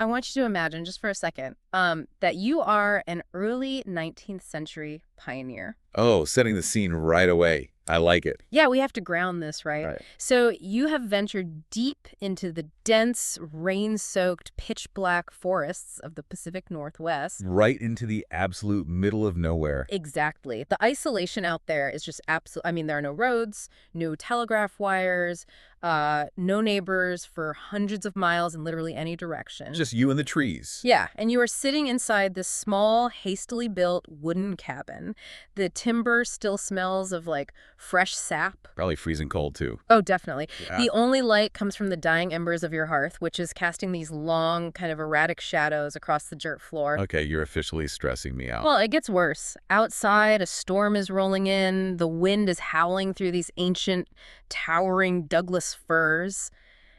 I want you to imagine, just for a second, that you are an early 19th century pioneer. Oh, setting the scene right away. I like it. Yeah, we have to ground this, right? Right. So you have ventured deep into the dense, rain-soaked, pitch-black forests of the Pacific Northwest. Right into the absolute middle of nowhere. Exactly. The isolation out there is just absolute. I mean, there are no roads, no telegraph wires, no neighbors for hundreds of miles in literally any direction. Just you and the trees. Yeah, and you are sitting inside this small, hastily built wooden cabin. The timber still smells of, like, fresh sap. Probably freezing cold, too. Oh, definitely. Yeah. The only light comes from the dying embers of your hearth, which is casting these long, kind of erratic shadows across the dirt floor. Okay, you're officially stressing me out. Well, it gets worse. Outside, a storm is rolling in. The wind is howling through these ancient, towering Douglas firs.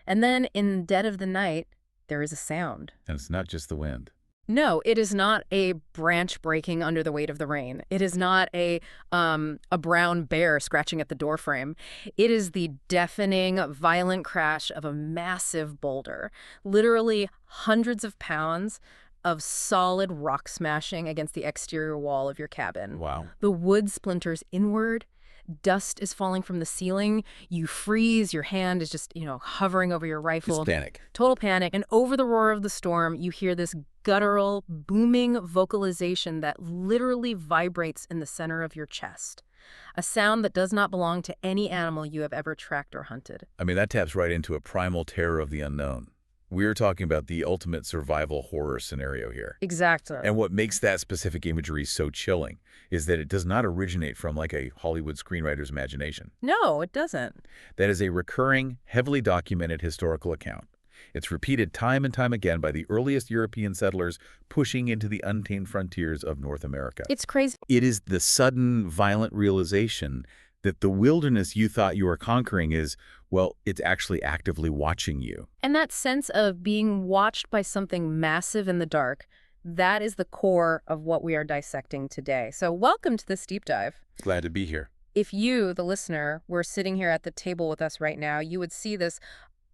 And then, in the dead of the night, there is a sound. And it's not just the wind. No, it is not a branch breaking under the weight of the rain. It is not a brown bear scratching at the doorframe. It is the deafening, violent crash of a massive boulder, literally hundreds of pounds of solid rock smashing against the exterior wall of your cabin. Wow. The wood splinters inward. Dust is falling from the ceiling. You freeze. Your hand is just, hovering over your rifle. Just panic. Total panic. And over the roar of the storm, you hear this guttural, booming vocalization that literally vibrates in the center of your chest. A sound that does not belong to any animal you have ever tracked or hunted. I mean, that taps right into a primal terror of the unknown. We're talking about the ultimate survival horror scenario here. Exactly. And what makes that specific imagery so chilling is that it does not originate from like a Hollywood screenwriter's imagination. No, it doesn't. That is a recurring, heavily documented historical account. It's repeated time and time again by the earliest European settlers pushing into the untamed frontiers of North America. It's crazy. It is the sudden, violent realization that the wilderness you thought you were conquering is, well, it's actually actively watching you. And that sense of being watched by something massive in the dark, that is the core of what we are dissecting today. So welcome to this deep dive. Glad to be here. If you, the listener, were sitting here at the table with us right now, you would see this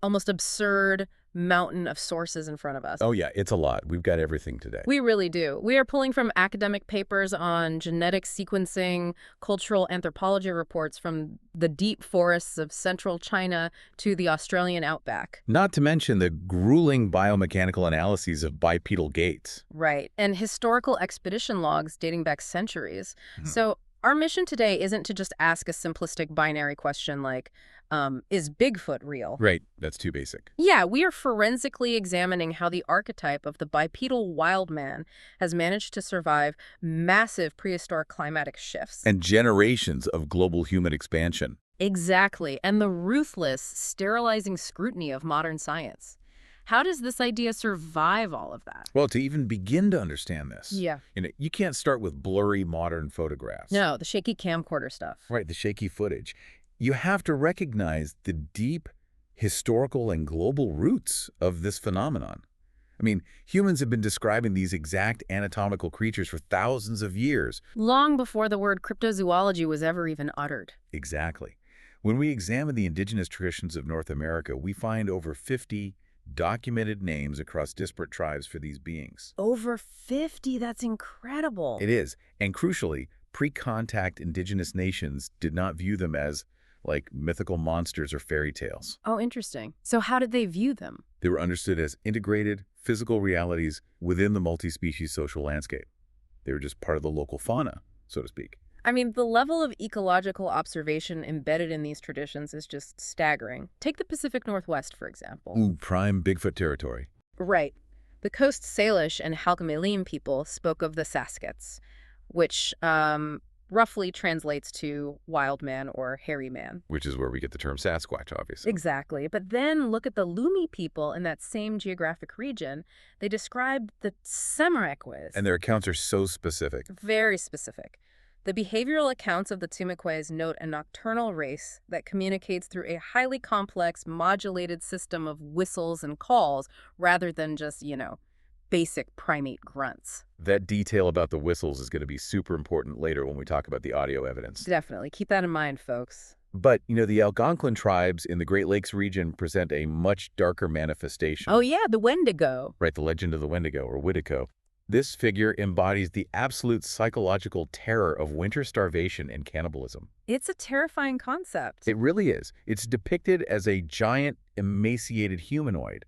almost absurd mountain of sources in front of us. Oh yeah, it's a lot. We've got everything today. We really do. We are pulling from academic papers on genetic sequencing, cultural anthropology reports from the deep forests of central China to the Australian outback. Not to mention the grueling biomechanical analyses of bipedal gaits. Right. And historical expedition logs dating back centuries. So our mission today isn't to just ask a simplistic binary question like, is Bigfoot real? Right, that's too basic. Yeah, we are forensically examining how the archetype of the bipedal wild man has managed to survive massive prehistoric climatic shifts. And generations of global human expansion. Exactly, and the ruthless, sterilizing scrutiny of modern science. How does this idea survive all of that? Well, to even begin to understand this, Yeah. You can't start with blurry modern photographs. No, the shaky camcorder stuff. Right, the shaky footage. You have to recognize the deep historical and global roots of this phenomenon. I mean, humans have been describing these exact anatomical creatures for thousands of years. Long before the word cryptozoology was ever even uttered. Exactly. When we examine the indigenous traditions of North America, we find over 50 documented names across disparate tribes for these beings. Over 50, that's incredible. It is. And crucially, pre-contact indigenous nations did not view them as like mythical monsters or fairy tales. Oh, interesting. So how did they view them? They were understood as integrated physical realities within the multi-species social landscape. They were just part of the local fauna, so to speak. I mean, the level of ecological observation embedded in these traditions is just staggering. Take the Pacific Northwest, for example. Ooh, prime Bigfoot territory. Right. The Coast Salish and Halkomelem people spoke of the Sasquatch, which roughly translates to wild man or hairy man. Which is where we get the term Sasquatch, obviously. Exactly. But then look at the Lumi people in that same geographic region. They described the Semirequis. And their accounts are so specific. Very specific. The behavioral accounts of the Timucues note a nocturnal race that communicates through a highly complex, modulated system of whistles and calls rather than just, basic primate grunts. That detail about the whistles is going to be super important later when we talk about the audio evidence. Definitely. Keep that in mind, folks. But, the Algonquin tribes in the Great Lakes region present a much darker manifestation. Oh yeah, the Wendigo. Right, the legend of the Wendigo or Witico. This figure embodies the absolute psychological terror of winter starvation and cannibalism. It's a terrifying concept. It really is. It's depicted as a giant, emaciated humanoid.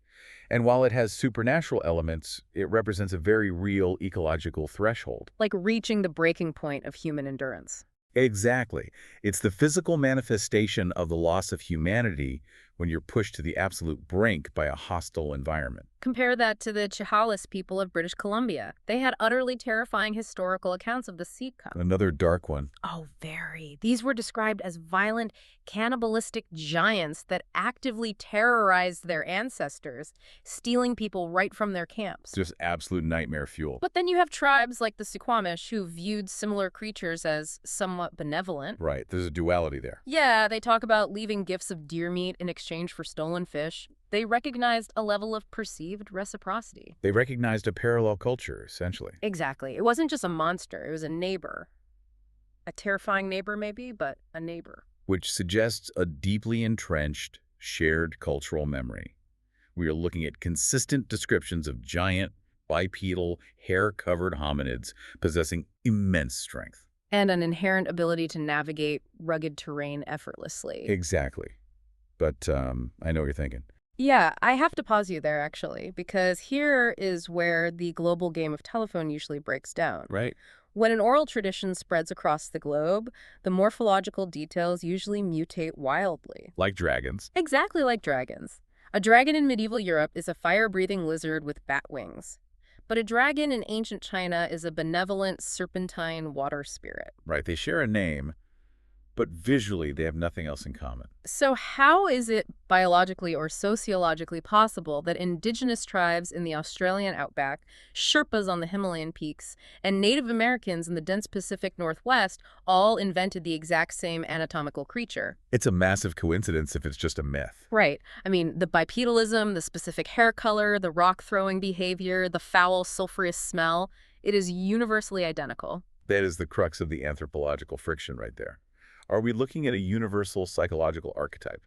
And while it has supernatural elements, it represents a very real ecological threshold. Like reaching the breaking point of human endurance. Exactly. It's the physical manifestation of the loss of humanity when you're pushed to the absolute brink by a hostile environment. Compare that to the Chehalis people of British Columbia. They had utterly terrifying historical accounts of the Sitka. Another dark one. Oh, very. These were described as violent, cannibalistic giants that actively terrorized their ancestors, stealing people right from their camps. Just absolute nightmare fuel. But then you have tribes like the Squamish who viewed similar creatures as somewhat benevolent. Right, there's a duality there. Yeah, they talk about leaving gifts of deer meat in exchange for stolen fish. They recognized a level of perceived reciprocity. They recognized a parallel culture, essentially. Exactly. It wasn't just a monster, it was a neighbor. A terrifying neighbor, maybe, but a neighbor. Which suggests a deeply entrenched, shared cultural memory. We are looking at consistent descriptions of giant, bipedal, hair-covered hominids possessing immense strength. And an inherent ability to navigate rugged terrain effortlessly. Exactly. But I know what you're thinking. Yeah, I have to pause you there, actually, because here is where the global game of telephone usually breaks down. Right? When an oral tradition spreads across the globe, the morphological details usually mutate wildly. Like dragons. Exactly like dragons. A dragon in medieval Europe is a fire-breathing lizard with bat wings. But a dragon in ancient China is a benevolent, serpentine water spirit. Right, they share a name, but visually they have nothing else in common. So how is it biologically or sociologically possible that indigenous tribes in the Australian outback, Sherpas on the Himalayan peaks, and Native Americans in the dense Pacific Northwest all invented the exact same anatomical creature? It's a massive coincidence if it's just a myth. Right. I mean, the bipedalism, the specific hair color, the rock-throwing behavior, the foul, sulfurous smell, it is universally identical. That is the crux of the anthropological friction right there. Are we looking at a universal psychological archetype?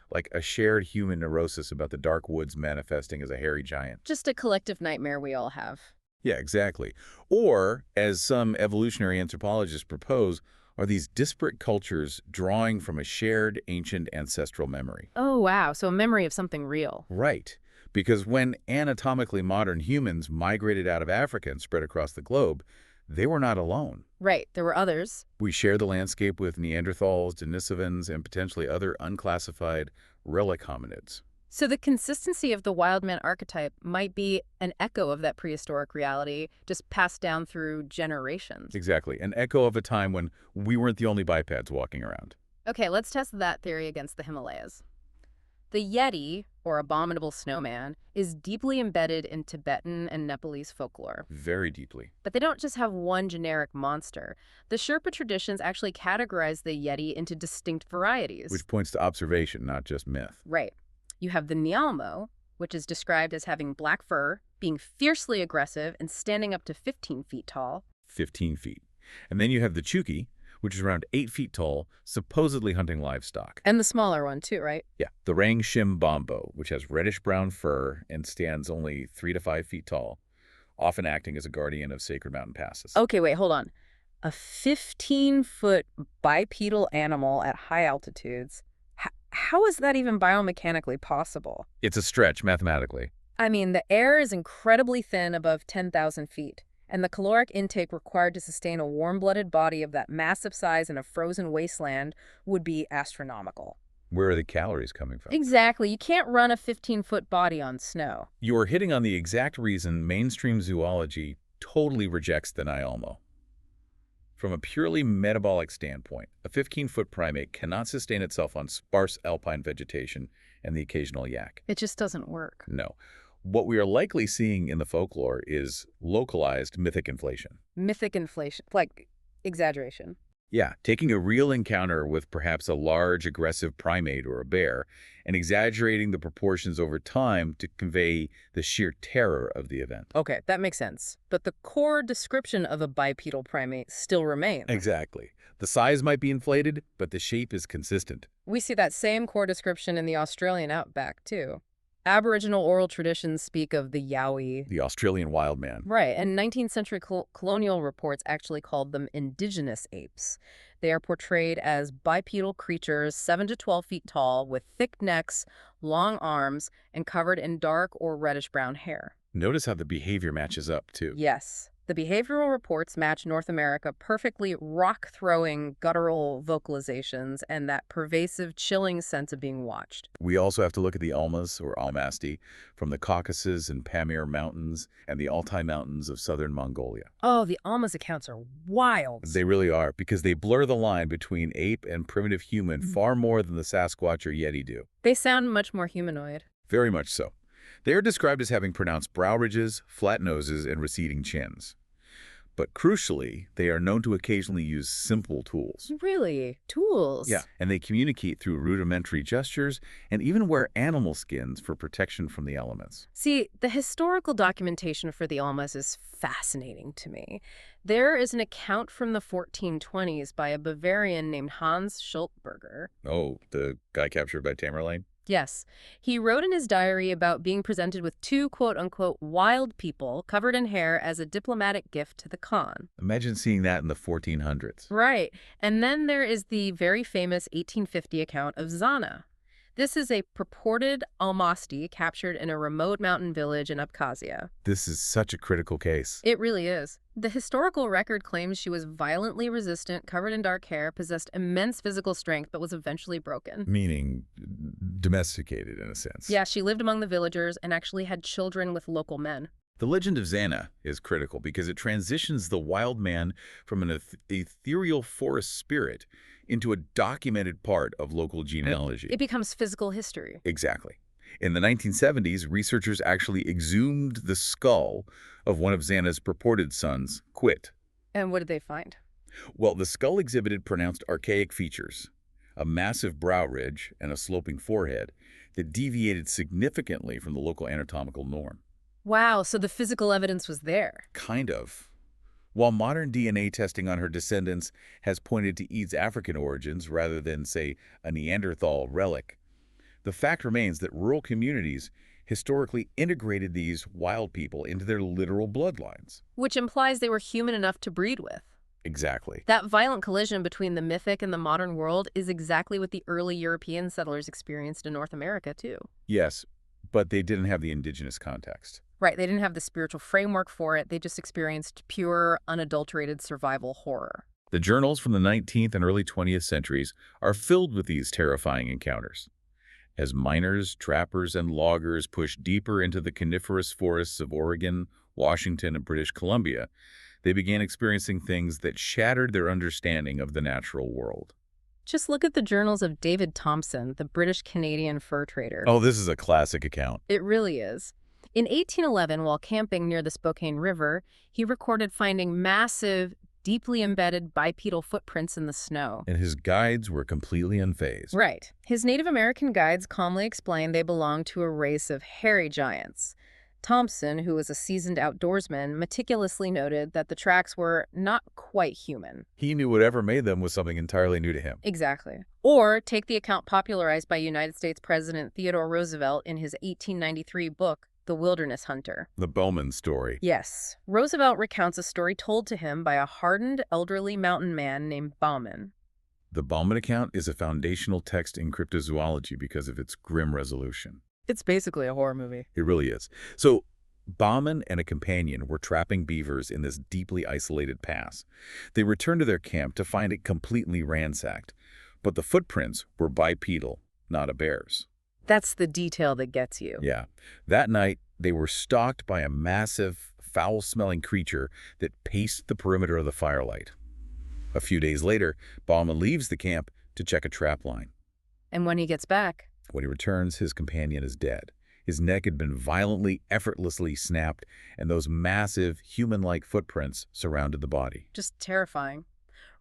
Like a shared human neurosis about the dark woods manifesting as a hairy giant? Just a collective nightmare we all have. Yeah, exactly. Or, as some evolutionary anthropologists propose, are these disparate cultures drawing from a shared ancient ancestral memory? Oh, wow. So a memory of something real. Right. Because when anatomically modern humans migrated out of Africa and spread across the globe, they were not alone. Right. There were others. We shared the landscape with Neanderthals, Denisovans, and potentially other unclassified relic hominids. So the consistency of the wild man archetype might be an echo of that prehistoric reality, just passed down through generations. Exactly. An echo of a time when we weren't the only bipeds walking around. Okay, let's test that theory against the Himalayas. The Yeti, or abominable snowman, is deeply embedded in Tibetan and Nepalese folklore. Very deeply. But they don't just have one generic monster. The Sherpa traditions actually categorize the Yeti into distinct varieties. Which points to observation, not just myth. Right. You have the Nyalmo, which is described as having black fur, being fiercely aggressive, and standing up to 15 feet tall. 15 feet. And then you have the Chuki, which is around 8 feet tall, supposedly hunting livestock. And the smaller one, too, right? Yeah, the Rang Shim Bombo, which has reddish-brown fur and stands only 3 to 5 feet tall, often acting as a guardian of sacred mountain passes. Okay, wait, hold on. A 15-foot bipedal animal at high altitudes. How is that even biomechanically possible? It's a stretch, mathematically. I mean, the air is incredibly thin above 10,000 feet. And the caloric intake required to sustain a warm-blooded body of that massive size in a frozen wasteland would be astronomical. Where are the calories coming from? Exactly. You can't run a 15-foot body on snow. You are hitting on the exact reason mainstream zoology totally rejects the Nyalmo. From a purely metabolic standpoint, a 15-foot primate cannot sustain itself on sparse alpine vegetation and the occasional yak. It just doesn't work. No. What we are likely seeing in the folklore is localized mythic inflation. Mythic inflation, like exaggeration. Yeah, taking a real encounter with perhaps a large, aggressive primate or a bear and exaggerating the proportions over time to convey the sheer terror of the event. Okay, that makes sense. But the core description of a bipedal primate still remains. Exactly. The size might be inflated, but the shape is consistent. We see that same core description in the Australian outback, too. Aboriginal oral traditions speak of the yowie. The Australian wild man. Right, and 19th century colonial reports actually called them indigenous apes. They are portrayed as bipedal creatures 7 to 12 feet tall with thick necks, long arms, and covered in dark or reddish-brown hair. Notice how the behavior matches up, too. Yes, the behavioral reports match North America perfectly, rock-throwing guttural vocalizations and that pervasive, chilling sense of being watched. We also have to look at the Almas, or Almasti, from the Caucasus and Pamir Mountains and the Altai Mountains of southern Mongolia. Oh, the Alma's accounts are wild. They really are, because they blur the line between ape and primitive human far more than the Sasquatch or Yeti do. They sound much more humanoid. Very much so. They are described as having pronounced brow ridges, flat noses, and receding chins. But crucially, they are known to occasionally use simple tools. Really? Tools? Yeah, and they communicate through rudimentary gestures and even wear animal skins for protection from the elements. See, the historical documentation for the Almas is fascinating to me. There is an account from the 1420s by a Bavarian named Hans Schultberger. Oh, the guy captured by Tamerlane? Yes. He wrote in his diary about being presented with two quote-unquote wild people covered in hair as a diplomatic gift to the Khan. Imagine seeing that in the 1400s. Right. And then there is the very famous 1850 account of Zana. This is a purported Almasti captured in a remote mountain village in Abkhazia. This is such a critical case. It really is. The historical record claims she was violently resistant, covered in dark hair, possessed immense physical strength, but was eventually broken. Meaning domesticated, in a sense. Yeah, she lived among the villagers and actually had children with local men. The legend of Zana is critical because it transitions the wild man from an ethereal forest spirit into a documented part of local genealogy. It becomes physical history. Exactly. In the 1970s, researchers actually exhumed the skull of one of Xana's purported sons, Quit. And what did they find? Well, the skull exhibited pronounced archaic features, a massive brow ridge and a sloping forehead that deviated significantly from the local anatomical norm. Wow, so the physical evidence was there. Kind of. While modern DNA testing on her descendants has pointed to Ede's African origins rather than, say, a Neanderthal relic, the fact remains that rural communities historically integrated these wild people into their literal bloodlines. Which implies they were human enough to breed with. Exactly. That violent collision between the mythic and the modern world is exactly what the early European settlers experienced in North America, too. Yes, but they didn't have the indigenous context. Right, they didn't have the spiritual framework for it. They just experienced pure, unadulterated survival horror. The journals from the 19th and early 20th centuries are filled with these terrifying encounters. As miners, trappers, and loggers pushed deeper into the coniferous forests of Oregon, Washington, and British Columbia, they began experiencing things that shattered their understanding of the natural world. Just look at the journals of David Thompson, the British-Canadian fur trader. Oh, this is a classic account. It really is. In 1811, while camping near the Spokane River, he recorded finding massive, deeply embedded bipedal footprints in the snow. And his guides were completely unfazed. Right. His Native American guides calmly explained they belonged to a race of hairy giants. Thompson, who was a seasoned outdoorsman, meticulously noted that the tracks were not quite human. He knew whatever made them was something entirely new to him. Exactly. Or take the account popularized by United States President Theodore Roosevelt in his 1893 book, The Wilderness Hunter. The Bowman story. Yes. Roosevelt recounts a story told to him by a hardened, elderly mountain man named Bauman. The Bowman account is a foundational text in cryptozoology because of its grim resolution. It's basically a horror movie. It really is. So, Bauman and a companion were trapping beavers in this deeply isolated pass. They returned to their camp to find it completely ransacked, but the footprints were bipedal, not a bear's. That's the detail that gets you. Yeah. That night, they were stalked by a massive, foul-smelling creature that paced the perimeter of the firelight. A few days later, Bauman leaves the camp to check a trap line. And when he gets back, when he returns, his companion is dead. His neck had been violently, effortlessly snapped, and those massive, human-like footprints surrounded the body. just terrifying.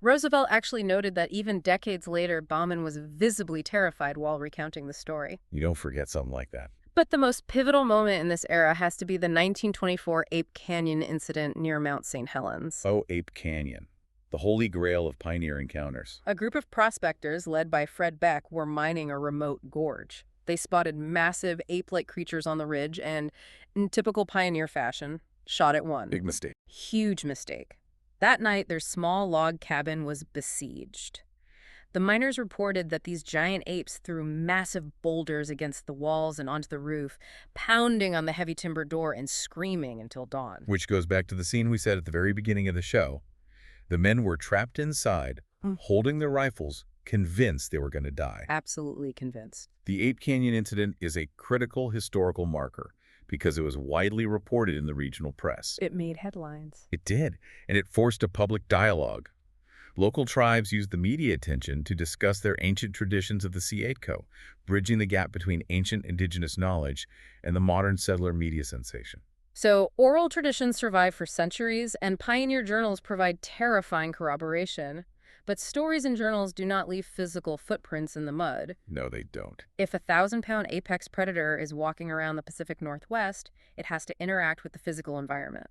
Roosevelt actually noted that even decades later, Bauman was visibly terrified while recounting the story. You don't forget something like that. But the most pivotal moment in this era has to be the 1924 Ape Canyon incident near Mount St. Helens. Oh, Ape Canyon, the holy grail of pioneer encounters. A group of prospectors led by Fred Beck were mining a remote gorge. They spotted massive ape-like creatures on the ridge and, in typical pioneer fashion, shot at one. Big mistake. Huge mistake. That night, their small log cabin was besieged. The miners reported that these giant apes threw massive boulders against the walls and onto the roof, pounding on the heavy timber door and screaming until dawn. Which goes back to the scene we said at the very beginning of the show. The men were trapped inside, holding their rifles, convinced they were going to die. Absolutely convinced. The Ape Canyon incident is a critical historical marker because it was widely reported in the regional press. It made headlines. It did, and it forced a public dialogue. Local tribes used the media attention to discuss their ancient traditions of the Sietco, bridging the gap between ancient indigenous knowledge and the modern settler media sensation. So, oral traditions survive for centuries, and pioneer journals provide terrifying corroboration. But stories and journals do not leave physical footprints in the mud. No, they don't. If a 1,000-pound apex predator is walking around the Pacific Northwest, it has to interact with the physical environment.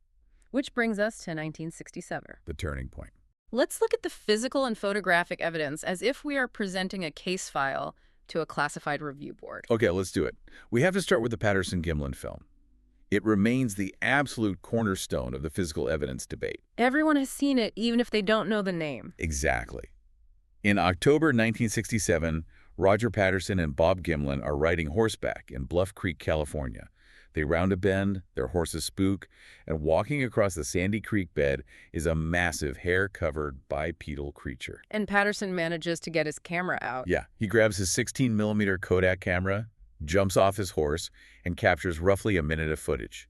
Which brings us to 1967. The turning point. Let's look at the physical and photographic evidence as if we are presenting a case file to a classified review board. Okay, let's do it. We have to start with the Patterson-Gimlin film. It remains the absolute cornerstone of the physical evidence debate. Everyone has seen it, even if they don't know the name. Exactly. In October 1967, Roger Patterson and Bob Gimlin are riding horseback in Bluff Creek, California. They round a bend, their horses spook, and walking across the Sandy Creek bed is a massive hair-covered bipedal creature. And Patterson manages to get his camera out. Yeah, he grabs his 16mm Kodak camera, jumps off his horse, and captures roughly a minute of footage.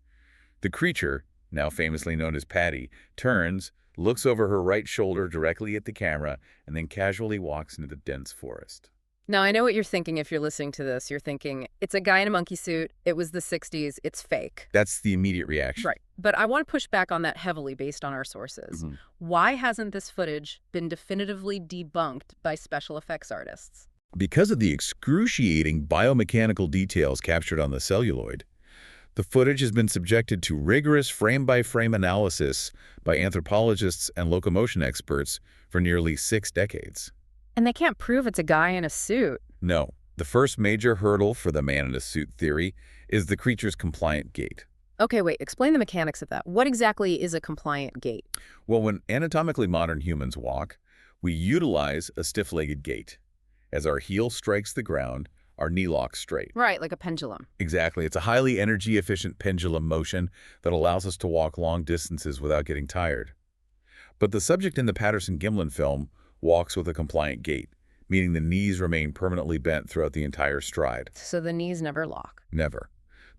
The creature, now famously known as Patty, turns, looks over her right shoulder directly at the camera, and then casually walks into the dense forest. Now, I know what you're thinking if you're listening to this. You're thinking, it's a guy in a monkey suit, it was the 60s, it's fake. That's the immediate reaction. Right. But I want to push back on that heavily based on our sources. Why hasn't this footage been definitively debunked by special effects artists? Because of the excruciating biomechanical details captured on the celluloid, the footage has been subjected to rigorous frame-by-frame analysis by anthropologists and locomotion experts for nearly 6 decades. And they can't prove it's a guy in a suit. No. The first major hurdle for the man-in-a-suit theory is the creature's compliant gait. Okay, wait, explain the mechanics of that. What exactly is a compliant gait? Well, when anatomically modern humans walk, we utilize a stiff-legged gait. As our heel strikes the ground, our knee locks straight. Right, like a pendulum. Exactly. It's a highly energy-efficient pendulum motion that allows us to walk long distances without getting tired. But the subject in the Patterson-Gimlin film walks with a compliant gait, meaning the knees remain permanently bent throughout the entire stride. So the knees never lock. Never.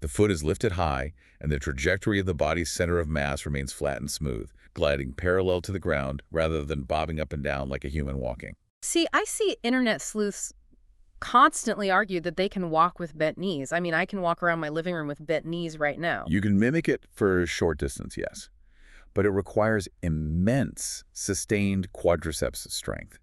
The foot is lifted high, and the trajectory of the body's center of mass remains flat and smooth, gliding parallel to the ground rather than bobbing up and down like a human walking. See, I see internet sleuths constantly argue that they can walk with bent knees. I mean, I can walk around my living room with bent knees right now. You can mimic it for a short distance, yes. But it requires immense, sustained quadriceps strength.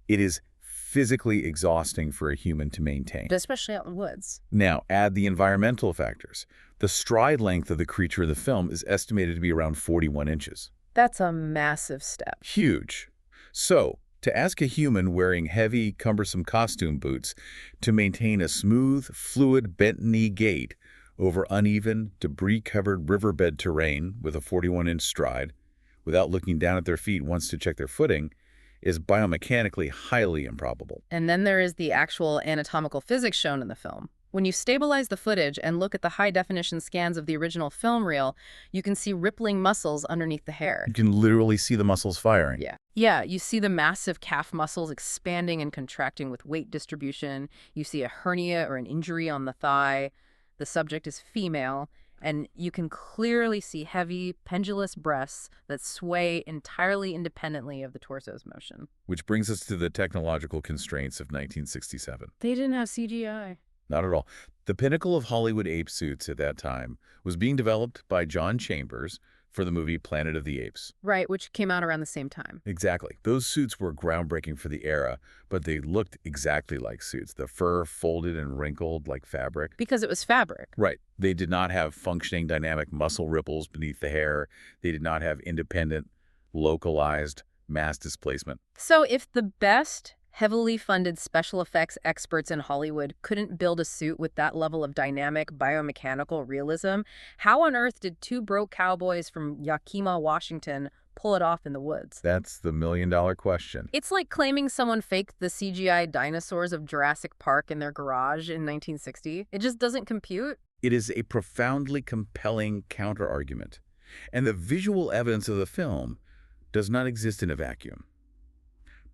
It is physically exhausting for a human to maintain. Especially out in the woods. Now, add the environmental factors. The stride length of the creature in the film is estimated to be around 41 inches. That's a massive step. Huge. So, to ask a human wearing heavy, cumbersome costume boots to maintain a smooth, fluid, bent-knee gait over uneven, debris-covered riverbed terrain with a 41-inch stride, without looking down at their feet once to check their footing, is biomechanically highly improbable. And then there is the actual anatomical physics shown in the film. When you stabilize the footage and look at the high-definition scans of the original film reel, you can see rippling muscles underneath the hair. You can literally see the muscles firing. Yeah, you see the massive calf muscles expanding and contracting with weight distribution. You see a hernia or an injury on the thigh. The subject is female, and you can clearly see heavy, pendulous breasts that sway entirely independently of the torso's motion. Which brings us to the technological constraints of 1967. They didn't have CGI. Not at all. The pinnacle of Hollywood ape suits at that time was being developed by John Chambers for the movie Planet of the Apes. Right, which came out around the same time. Exactly. Those suits were groundbreaking for the era, but they looked exactly like suits. The fur folded and wrinkled like fabric. Because it was fabric. Right. They did not have functioning dynamic muscle ripples beneath the hair. They did not have independent, localized mass displacement. So if the best heavily funded special effects experts in Hollywood couldn't build a suit with that level of dynamic biomechanical realism, how on earth did two broke cowboys from Yakima, Washington pull it off in the woods? That's the million-dollar question. It's like claiming someone faked the CGI dinosaurs of Jurassic Park in their garage in 1960. It just doesn't compute. It is a profoundly compelling counterargument, and the visual evidence of the film does not exist in a vacuum.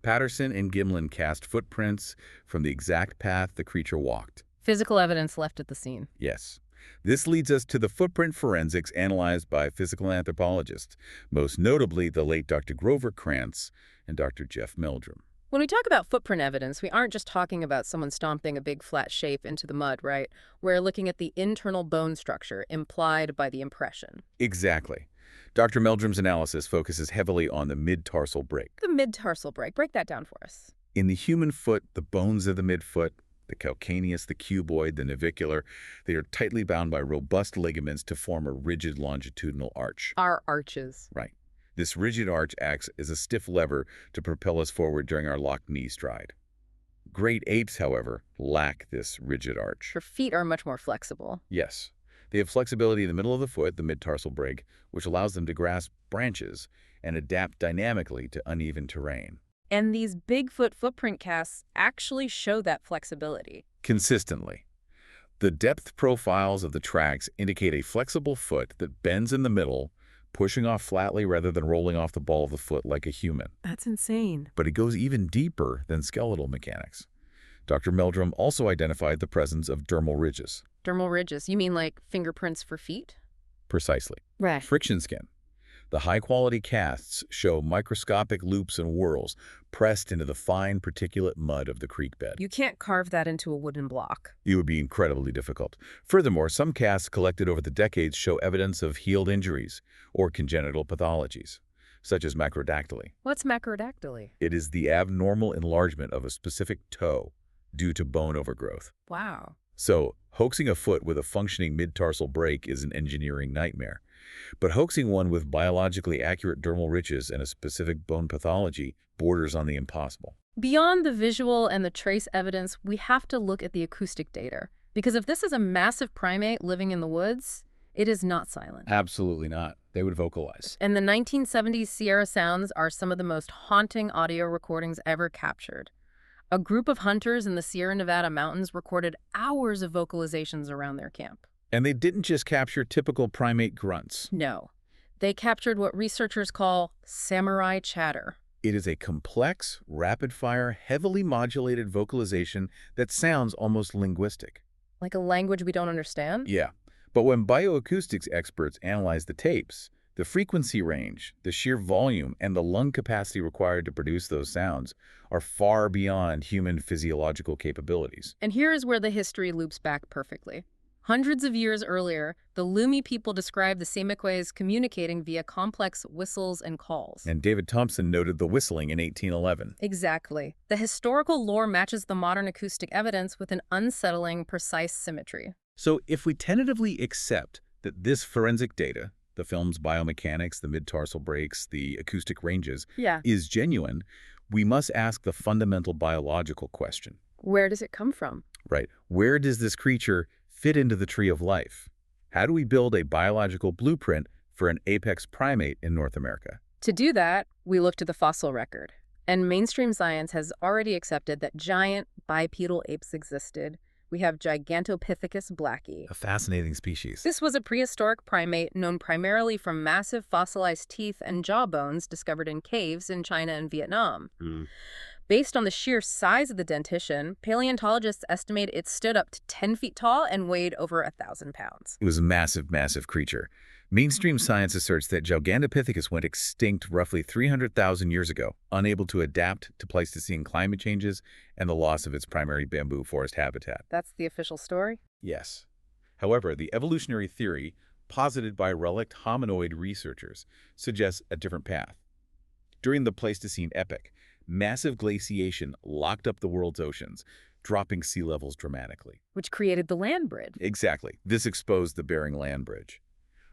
Patterson and Gimlin cast footprints from the exact path the creature walked. Physical evidence left at the scene. Yes. This leads us to the footprint forensics analyzed by physical anthropologists, most notably the late Dr. Grover Krantz and Dr. Jeff Meldrum. When we talk about footprint evidence, we aren't just talking about someone stomping a big flat shape into the mud, right? We're looking at the internal bone structure implied by the impression. Exactly. Dr. Meldrum's analysis focuses heavily on the mid-tarsal break. The mid-tarsal break. Break that down for us. In the human foot, the bones of the midfoot, the calcaneus, the cuboid, the navicular, they are tightly bound by robust ligaments to form a rigid longitudinal arch. Our arches. Right. This rigid arch acts as a stiff lever to propel us forward during our locked knee stride. Great apes, however, lack this rigid arch. Your feet are much more flexible. Yes. They have flexibility in the middle of the foot, the mid-tarsal break, which allows them to grasp branches and adapt dynamically to uneven terrain. And these Bigfoot footprint casts actually show that flexibility. Consistently. The depth profiles of the tracks indicate a flexible foot that bends in the middle, pushing off flatly rather than rolling off the ball of the foot like a human. That's insane. But it goes even deeper than skeletal mechanics. Dr. Meldrum also identified the presence of dermal ridges. Dermal ridges. You mean like fingerprints for feet? Precisely. Right. Friction skin. The high-quality casts show microscopic loops and whorls pressed into the fine particulate mud of the creek bed. You can't carve that into a wooden block. It would be incredibly difficult. Furthermore, some casts collected over the decades show evidence of healed injuries or congenital pathologies, such as macrodactyly. What's macrodactyly? It is the abnormal enlargement of a specific toe due to bone overgrowth. Wow. So, hoaxing a foot with a functioning mid-tarsal break is an engineering nightmare. But hoaxing one with biologically accurate dermal ridges and a specific bone pathology borders on the impossible. Beyond the visual and the trace evidence, we have to look at the acoustic data. Because if this is a massive primate living in the woods, it is not silent. Absolutely not. They would vocalize. And the 1970s Sierra sounds are some of the most haunting audio recordings ever captured. A group of hunters in the Sierra Nevada mountains recorded hours of vocalizations around their camp. And they didn't just capture typical primate grunts. No. They captured what researchers call samurai chatter. It is a complex, rapid-fire, heavily modulated vocalization that sounds almost linguistic. Like a language we don't understand? Yeah. But when bioacoustics experts analyze the tapes, the frequency range, the sheer volume, and the lung capacity required to produce those sounds are far beyond human physiological capabilities. And here is where the history loops back perfectly. Hundreds of years earlier, the Lumi people described the Semiquay as communicating via complex whistles and calls. And David Thompson noted the whistling in 1811. Exactly. The historical lore matches the modern acoustic evidence with an unsettling, precise symmetry. So if we tentatively accept that this forensic data, the film's biomechanics, the mid-tarsal breaks, the acoustic ranges, is genuine, we must ask the fundamental biological question. Where does it come from? Right. Where does this creature fit into the tree of life? How do we build a biological blueprint for an apex primate in North America? To do that, we look to the fossil record. And mainstream science has already accepted that giant bipedal apes existed. We have Gigantopithecus blacki. A fascinating species. This was a prehistoric primate known primarily from massive fossilized teeth and jaw bones discovered in caves in China and Vietnam. Based on the sheer size of the dentition, paleontologists estimate it stood up to 10 feet tall and weighed over 1,000 pounds. It was a massive, massive creature. Mainstream science asserts that Gigantopithecus went extinct roughly 300,000 years ago, unable to adapt to Pleistocene climate changes and the loss of its primary bamboo forest habitat. That's the official story? Yes. However, the evolutionary theory posited by relic hominoid researchers, suggests a different path. During the Pleistocene epoch, massive glaciation locked up the world's oceans, dropping sea levels dramatically. Which created the land bridge. Exactly. This exposed the Bering Land Bridge,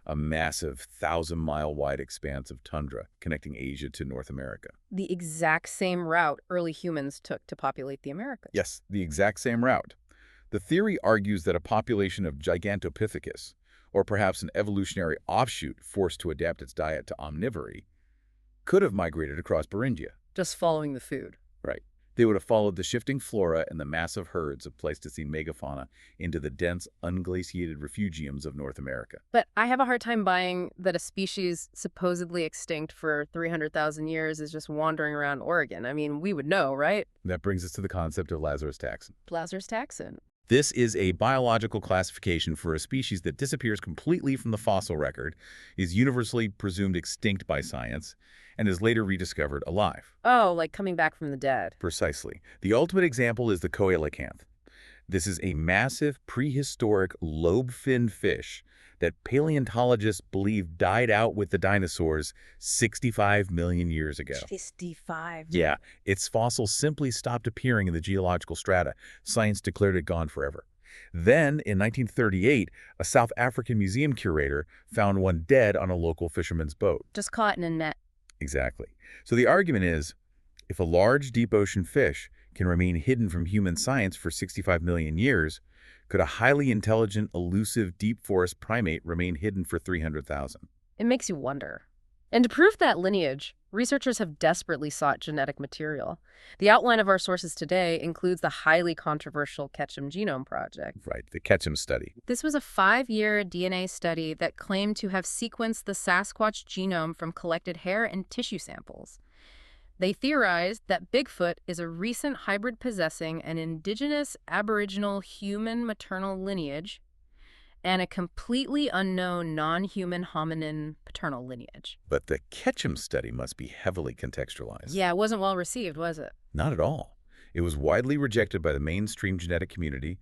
a massive 1,000-mile-wide expanse of tundra connecting Asia to North America. The exact same route early humans took to populate the Americas. Yes, the exact same route. The theory argues that a population of Gigantopithecus, or perhaps an evolutionary offshoot forced to adapt its diet to omnivory, could have migrated across Beringia. Just following the food. Right. They would have followed the shifting flora and the massive herds of Pleistocene megafauna into the dense, unglaciated refugiums of North America. But I have a hard time buying that a species supposedly extinct for 300,000 years is just wandering around Oregon. I mean, we would know, right? That brings us to the concept of Lazarus taxon. Lazarus taxon. This is a biological classification for a species that disappears completely from the fossil record, is universally presumed extinct by science, and is later rediscovered alive. Oh, like coming back from the dead. Precisely. The ultimate example is the coelacanth. This is a massive prehistoric lobe-finned fish that paleontologists believe died out with the dinosaurs 65 million years ago. 65. Yeah, its fossils simply stopped appearing in the geological strata. Science declared it gone forever. Then, in 1938, a South African museum curator found one dead on a local fisherman's boat. Just caught in a net. Exactly. So the argument is, if a large deep ocean fish can remain hidden from human science for 65 million years, could a highly intelligent, elusive deep forest primate remain hidden for 300,000? It makes you wonder. And to prove that lineage, researchers have desperately sought genetic material. The outline of our sources today includes the highly controversial Ketchum Genome Project. Right, the Ketchum study. This was a 5-year DNA study that claimed to have sequenced the Sasquatch genome from collected hair and tissue samples. They theorized that Bigfoot is a recent hybrid possessing an indigenous aboriginal human maternal lineage and a completely unknown non-human hominin paternal lineage. But the Ketchum study must be heavily contextualized. Yeah, it wasn't well received, was it? Not at all. It was widely rejected by the mainstream genetic community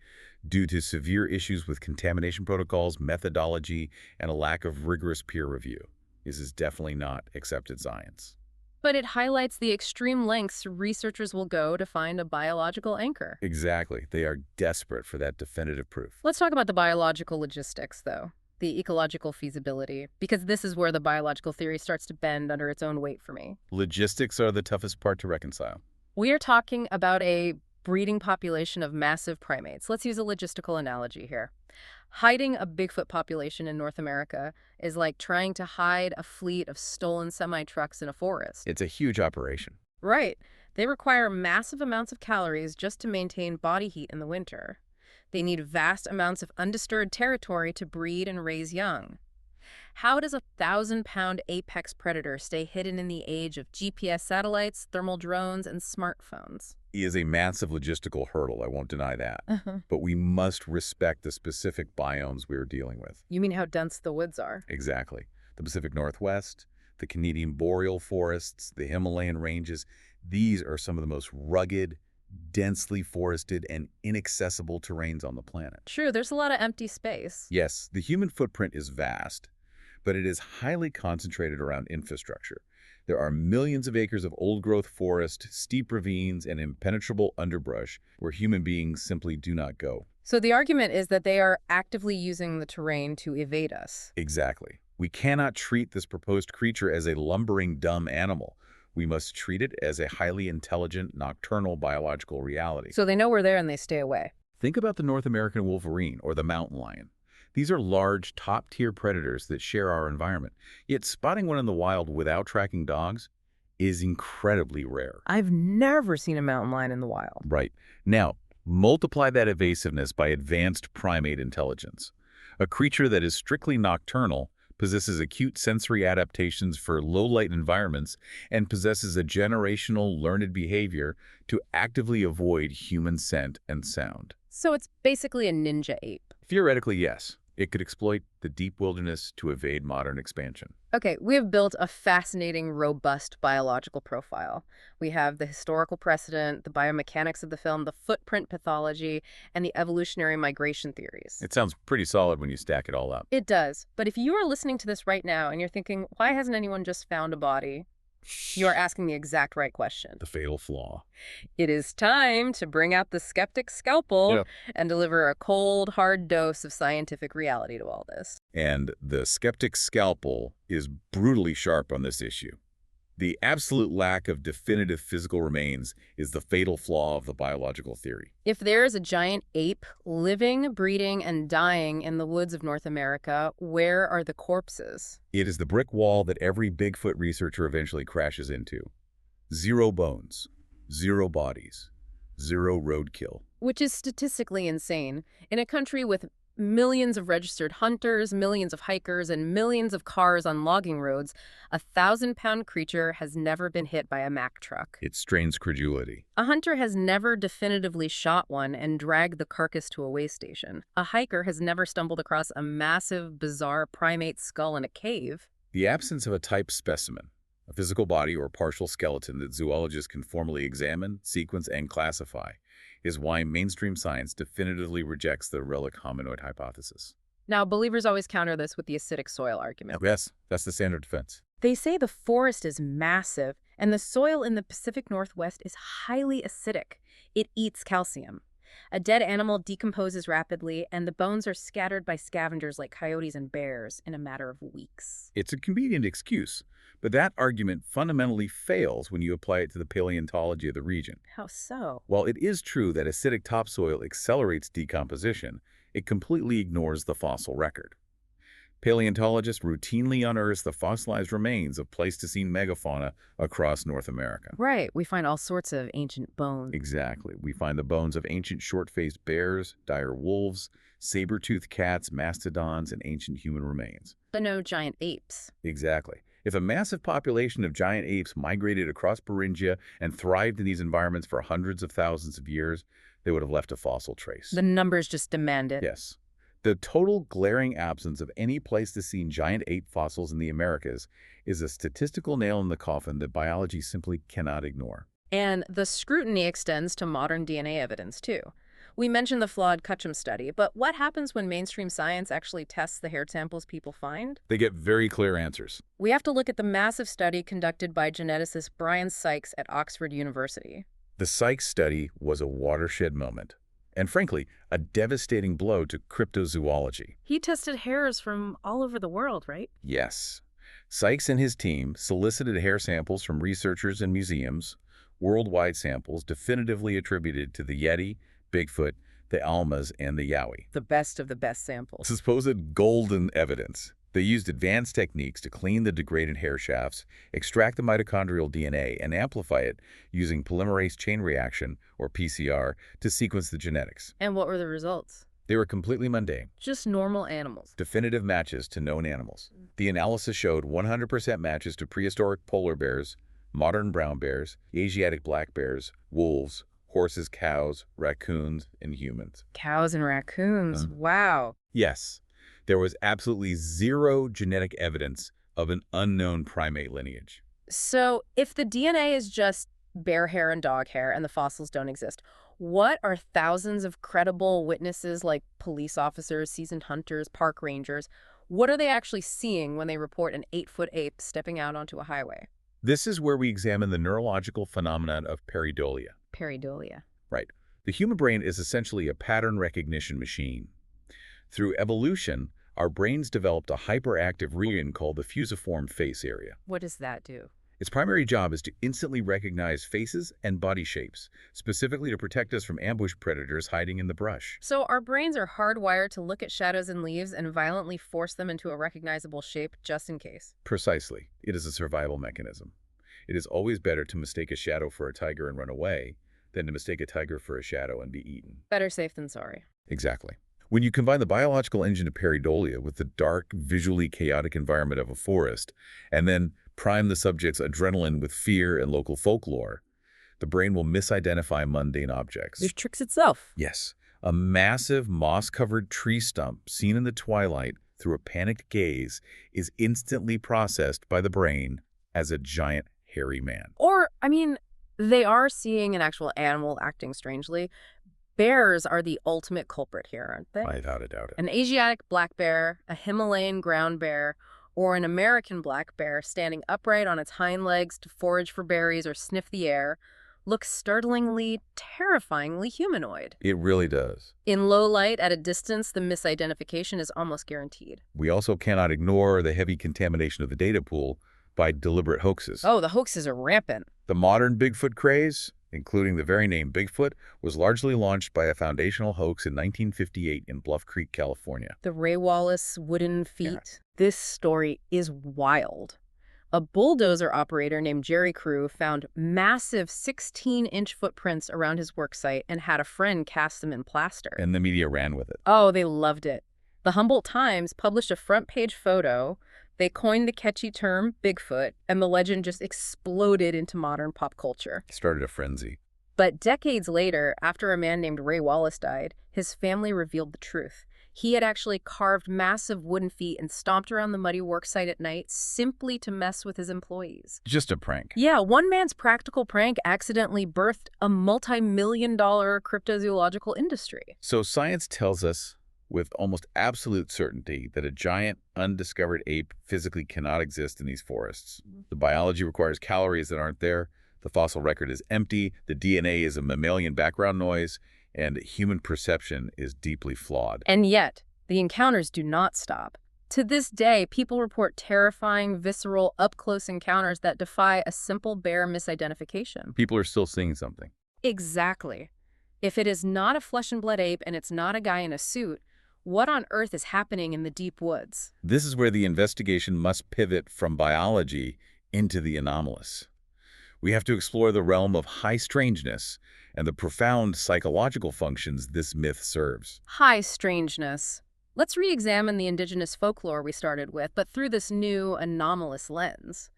due to severe issues with contamination protocols, methodology, and a lack of rigorous peer review. This is definitely not accepted science. But it highlights the extreme lengths researchers will go to find a biological anchor. Exactly. They are desperate for that definitive proof. Let's talk about the biological logistics, though. The ecological feasibility, because this is where the biological theory starts to bend under its own weight for me. Logistics are the toughest part to reconcile. We are talking about a breeding population of massive primates. Let's use a logistical analogy here. Hiding a Bigfoot population in North America is like trying to hide a fleet of stolen semi-trucks in a forest. It's a huge operation. Right. They require massive amounts of calories just to maintain body heat in the winter. They need vast amounts of undisturbed territory to breed and raise young. How does a 1,000-pound apex predator stay hidden in the age of GPS satellites, thermal drones, and smartphones? It is a massive logistical hurdle, I won't deny that. But we must respect the specific biomes we are dealing with. You mean how dense the woods are? Exactly. The Pacific Northwest, the Canadian boreal forests, the Himalayan ranges, these are some of the most rugged, densely forested, and inaccessible terrains on the planet. True, there's a lot of empty space. Yes, the human footprint is vast, but it is highly concentrated around infrastructure. There are millions of acres of old-growth forest, steep ravines, and impenetrable underbrush where human beings simply do not go. So the argument is that they are actively using the terrain to evade us. Exactly. We cannot treat this proposed creature as a lumbering, dumb animal. We must treat it as a highly intelligent, nocturnal biological reality. So they know we're there and they stay away. Think about the North American wolverine or the mountain lion. These are large, top-tier predators that share our environment. Yet spotting one in the wild without tracking dogs is incredibly rare. I've never seen a mountain lion in the wild. Right. Now, multiply that evasiveness by advanced primate intelligence. A creature that is strictly nocturnal, possesses acute sensory adaptations for low-light environments, and possesses a generational learned behavior to actively avoid human scent and sound. So it's basically a ninja ape. Theoretically, yes. It could exploit the deep wilderness to evade modern expansion. Okay, we have built a fascinating, robust biological profile. We have the historical precedent, the biomechanics of the film, the footprint pathology, and the evolutionary migration theories. It sounds pretty solid when you stack it all up. It does. But if you are listening to this right now and you're thinking, why hasn't anyone just found a body? You are asking the exact right question. The fatal flaw. It is time to bring out the skeptic's scalpel and deliver a cold, hard dose of scientific reality to all this. And the skeptic's scalpel is brutally sharp on this issue. The absolute lack of definitive physical remains is the fatal flaw of the biological theory. If there is a giant ape living, breeding, and dying in the woods of North America, where are the corpses? It is the brick wall that every Bigfoot researcher eventually crashes into. 0 bones, 0 bodies, 0 roadkill. Which is statistically insane. In a country with millions of registered hunters, millions of hikers, and millions of cars on logging roads, a 1,000-pound creature has never been hit by a Mack truck. It strains credulity. A hunter has never definitively shot one and dragged the carcass to a way station. A hiker has never stumbled across a massive, bizarre primate skull in a cave. The absence of a type specimen, a physical body or partial skeleton that zoologists can formally examine, sequence, and classify, is why mainstream science definitively rejects the relic hominoid hypothesis. Now, believers always counter this with the acidic soil argument. Yes, that's the standard defense. They say the forest is massive, and the soil in the Pacific Northwest is highly acidic. It eats calcium. A dead animal decomposes rapidly, and the bones are scattered by scavengers like coyotes and bears in a matter of weeks. It's a convenient excuse, but that argument fundamentally fails when you apply it to the paleontology of the region. How so? While it is true that acidic topsoil accelerates decomposition, it completely ignores the fossil record. Paleontologists routinely unearth the fossilized remains of Pleistocene megafauna across North America. Right, we find all sorts of ancient bones. Exactly. We find the bones of ancient short-faced bears, dire wolves, saber-toothed cats, mastodons, and ancient human remains. But no giant apes. Exactly. If a massive population of giant apes migrated across Beringia and thrived in these environments for hundreds of thousands of years, they would have left a fossil trace. The numbers just demand it. Yes. The total glaring absence of any Pleistocene giant ape fossils in the Americas is a statistical nail in the coffin that biology simply cannot ignore. And the scrutiny extends to modern DNA evidence, too. We mentioned the flawed Cutchem study, but what happens when mainstream science actually tests the hair samples people find? They get very clear answers. We have to look at the massive study conducted by geneticist Brian Sykes at Oxford University. The Sykes study was a watershed moment, and frankly, a devastating blow to cryptozoology. He tested hairs from all over the world, right? Yes. Sykes and his team solicited hair samples from researchers and museums, worldwide samples definitively attributed to the Yeti, Bigfoot, the Almas, and the Yowie. The best of the best samples. Supposed golden evidence. They used advanced techniques to clean the degraded hair shafts, extract the mitochondrial DNA, and amplify it using polymerase chain reaction, or PCR, to sequence the genetics. And what were the results? They were completely mundane. Just normal animals. Definitive matches to known animals. The analysis showed 100% matches to prehistoric polar bears, modern brown bears, Asiatic black bears, wolves, horses, cows, raccoons, and humans. Cows and raccoons. Wow. Yes. There was absolutely zero genetic evidence of an unknown primate lineage. So if the DNA is just bear hair and dog hair and the fossils don't exist, what are thousands of credible witnesses like police officers, seasoned hunters, park rangers, what are they actually seeing when they report an 8-foot ape stepping out onto a highway? This is where we examine the neurological phenomenon of pareidolia. Pareidolia. Right. The human brain is essentially a pattern recognition machine. Through evolution, our brains developed a hyperactive region called the fusiform face area. What does that do? Its primary job is to instantly recognize faces and body shapes, specifically to protect us from ambush predators hiding in the brush. So our brains are hardwired to look at shadows and leaves and violently force them into a recognizable shape just in case. Precisely. It is a survival mechanism. It is always better to mistake a shadow for a tiger and run away than to mistake a tiger for a shadow and be eaten. Better safe than sorry. Exactly. When you combine the biological engine of pareidolia with the dark, visually chaotic environment of a forest, and then prime the subject's adrenaline with fear and local folklore, the brain will misidentify mundane objects. It tricks itself. Yes. A massive moss-covered tree stump seen in the twilight through a panicked gaze is instantly processed by the brain as a giant hairy man. Or, I mean, they are seeing an actual animal acting strangely. Bears are the ultimate culprit here, aren't they? Without a doubt. An Asiatic black bear, a Himalayan ground bear, or an American black bear standing upright on its hind legs to forage for berries or sniff the air looks startlingly, terrifyingly humanoid. It really does. In low light, at a distance, the misidentification is almost guaranteed. We also cannot ignore the heavy contamination of the data pool by deliberate hoaxes. Oh, the hoaxes are rampant. The modern Bigfoot craze, including the very name Bigfoot, was largely launched by a foundational hoax in 1958 in Bluff Creek, California. The Ray Wallace wooden feet. Yeah. This story is wild. A bulldozer operator named Jerry Crew found massive 16-inch footprints around his worksite and had a friend cast them in plaster. And the media ran with it. Oh, they loved it. The Humboldt Times published a front-page photo. They coined the catchy term Bigfoot, and the legend just exploded into modern pop culture. Started a frenzy. But decades later, after a man named Ray Wallace died, his family revealed the truth. He had actually carved massive wooden feet and stomped around the muddy worksite at night simply to mess with his employees. Just a prank. Yeah, one man's practical prank accidentally birthed a multi-million-dollar cryptozoological industry. So science tells us with almost absolute certainty that a giant, undiscovered ape physically cannot exist in these forests. The biology requires calories that aren't there, the fossil record is empty, the DNA is a mammalian background noise, and human perception is deeply flawed. And yet, the encounters do not stop. To this day, people report terrifying, visceral, up-close encounters that defy a simple bear misidentification. People are still seeing something. Exactly. If it is not a flesh-and-blood ape and it's not a guy in a suit, what on earth is happening in the deep woods? This is where the investigation must pivot from biology into the anomalous. We have to explore the realm of high strangeness and the profound psychological functions this myth serves. High strangeness. Let's re-examine the indigenous folklore we started with, but through this new anomalous lens.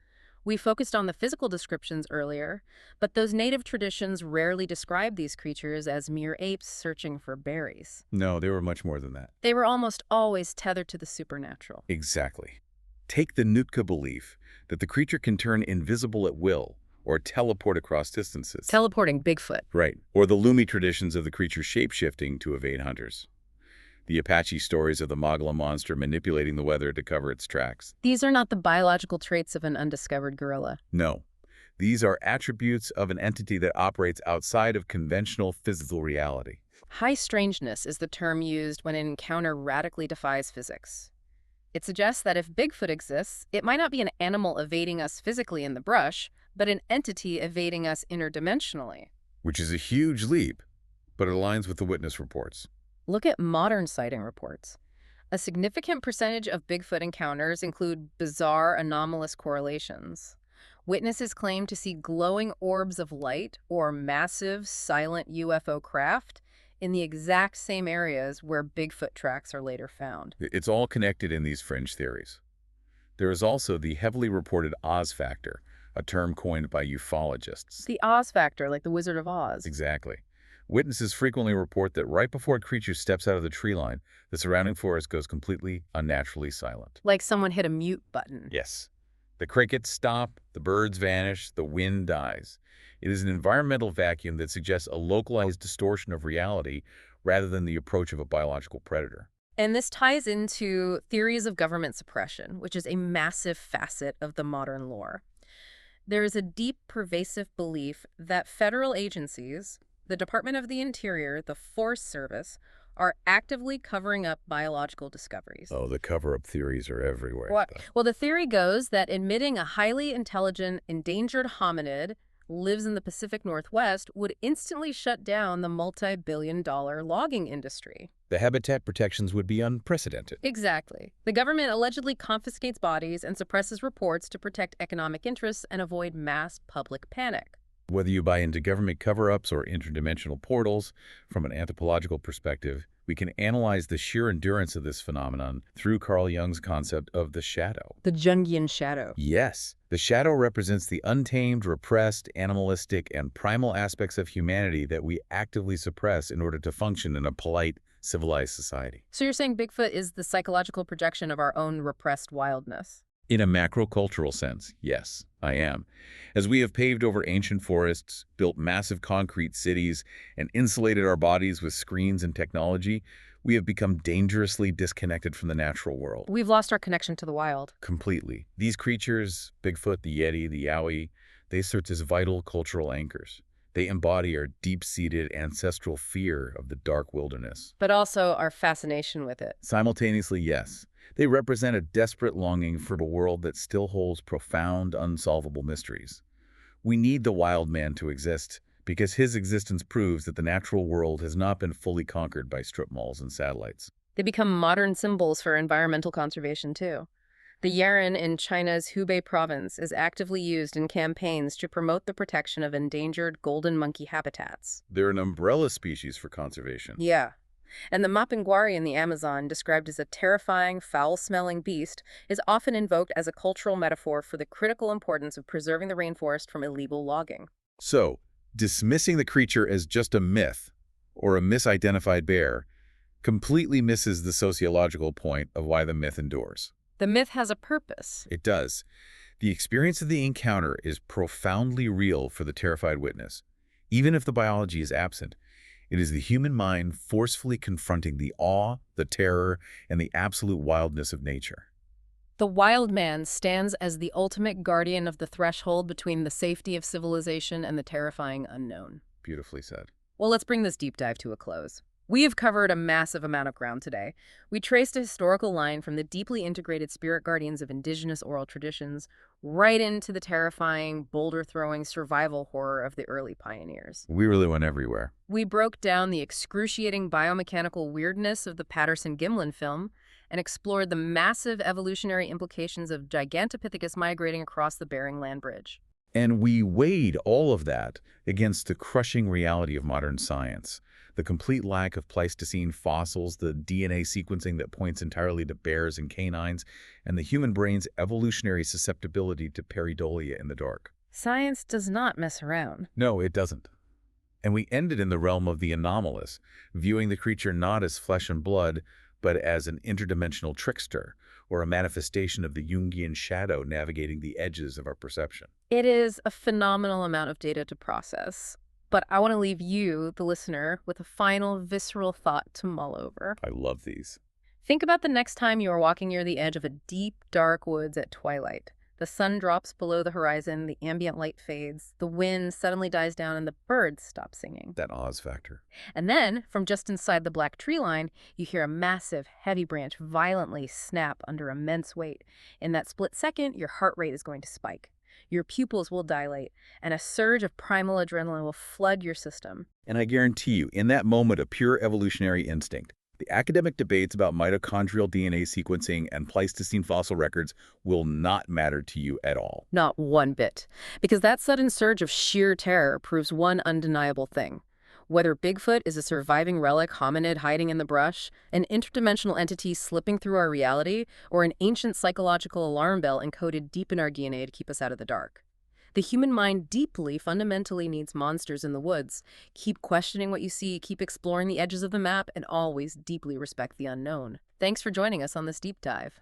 We focused on the physical descriptions earlier, but those native traditions rarely describe these creatures as mere apes searching for berries. No, they were much more than that. They were almost always tethered to the supernatural. Exactly. Take the Nootka belief that the creature can turn invisible at will or teleport across distances. Teleporting Bigfoot. Right. Or the Lumi traditions of the creature shape-shifting to evade hunters. The Apache stories of the Magala monster manipulating the weather to cover its tracks. These are not the biological traits of an undiscovered gorilla. No. These are attributes of an entity that operates outside of conventional physical reality. High strangeness is the term used when an encounter radically defies physics. It suggests that if Bigfoot exists, it might not be an animal evading us physically in the brush, but an entity evading us interdimensionally. Which is a huge leap, but it aligns with the witness reports. Look at modern sighting reports. A significant percentage of Bigfoot encounters include bizarre, anomalous correlations. Witnesses claim to see glowing orbs of light or massive, silent UFO craft in the exact same areas where Bigfoot tracks are later found. It's all connected in these fringe theories. There is also the heavily reported Oz factor, a term coined by ufologists. The Oz factor, like the Wizard of Oz. Exactly. Witnesses frequently report that right before a creature steps out of the tree line, the surrounding forest goes completely unnaturally silent. Like someone hit a mute button. Yes. The crickets stop, the birds vanish, the wind dies. It is an environmental vacuum that suggests a localized distortion of reality rather than the approach of a biological predator. And this ties into theories of government suppression, which is a massive facet of the modern lore. There is a deep, pervasive belief that federal agencies, the Department of the Interior, the Forest Service, are actively covering up biological discoveries. Oh, the cover-up theories are everywhere. Well, the theory goes that admitting a highly intelligent, endangered hominid lives in the Pacific Northwest would instantly shut down the multi-billion-dollar logging industry. The habitat protections would be unprecedented. Exactly. The government allegedly confiscates bodies and suppresses reports to protect economic interests and avoid mass public panic. Whether you buy into government cover-ups or interdimensional portals, from an anthropological perspective, We can analyze the sheer endurance of this phenomenon through Carl Jung's concept of the shadow. The Jungian shadow. Yes, the shadow represents the untamed, repressed, animalistic, and primal aspects of humanity that we actively suppress in order to function in a polite, civilized society. So you're saying Bigfoot is the psychological projection of our own repressed wildness? In a macrocultural sense, yes, I am. As we have paved over ancient forests, built massive concrete cities, and insulated our bodies with screens and technology, we have become dangerously disconnected from the natural world. We've lost our connection to the wild. Completely. These creatures, Bigfoot, the Yeti, the Yowie, they serve as vital cultural anchors. They embody our deep-seated ancestral fear of the dark wilderness. But also our fascination with it. Simultaneously, yes. They represent a desperate longing for a world that still holds profound, unsolvable mysteries. We need the wild man to exist because his existence proves that the natural world has not been fully conquered by strip malls and satellites. They become modern symbols for environmental conservation, too. The Yeren in China's Hubei province is actively used in campaigns to promote the protection of endangered golden monkey habitats. They're an umbrella species for conservation. Yeah. And the mapinguari in the Amazon, described as a terrifying, foul-smelling beast, is often invoked as a cultural metaphor for the critical importance of preserving the rainforest from illegal logging. So, dismissing the creature as just a myth or a misidentified bear completely misses the sociological point of why the myth endures. The myth has a purpose. It does. The experience of the encounter is profoundly real for the terrified witness. Even if the biology is absent, it is the human mind forcefully confronting the awe, the terror, and the absolute wildness of nature. The wild man stands as the ultimate guardian of the threshold between the safety of civilization and the terrifying unknown. Beautifully said. Well, let's bring this deep dive to a close. We have covered a massive amount of ground today. We traced a historical line from the deeply integrated spirit guardians of indigenous oral traditions right into the terrifying, boulder-throwing survival horror of the early pioneers. We really went everywhere. We broke down the excruciating biomechanical weirdness of the Patterson-Gimlin film and explored the massive evolutionary implications of Gigantopithecus migrating across the Bering Land Bridge. And we weighed all of that against the crushing reality of modern science. The complete lack of Pleistocene fossils, the DNA sequencing that points entirely to bears and canines, and the human brain's evolutionary susceptibility to pareidolia in the dark. Science does not mess around. No, it doesn't. And we ended in the realm of the anomalous, viewing the creature not as flesh and blood, but as an interdimensional trickster, or a manifestation of the Jungian shadow navigating the edges of our perception. It is a phenomenal amount of data to process. But I want to leave you, the listener, with a final visceral thought to mull over. I love these. Think about the next time you are walking near the edge of a deep, dark woods at twilight. The sun drops below the horizon, the ambient light fades, the wind suddenly dies down, and the birds stop singing. That Oz factor. And then, from just inside the black tree line, you hear a massive, heavy branch violently snap under immense weight. In that split second, your heart rate is going to spike. Your pupils will dilate, and a surge of primal adrenaline will flood your system. And I guarantee you, in that moment of pure evolutionary instinct, the academic debates about mitochondrial DNA sequencing and Pleistocene fossil records will not matter to you at all. Not one bit. Because that sudden surge of sheer terror proves one undeniable thing. Whether Bigfoot is a surviving relic hominid hiding in the brush, an interdimensional entity slipping through our reality, or an ancient psychological alarm bell encoded deep in our DNA to keep us out of the dark. The human mind deeply, fundamentally needs monsters in the woods. Keep questioning what you see, keep exploring the edges of the map, and always deeply respect the unknown. Thanks for joining us on this deep dive.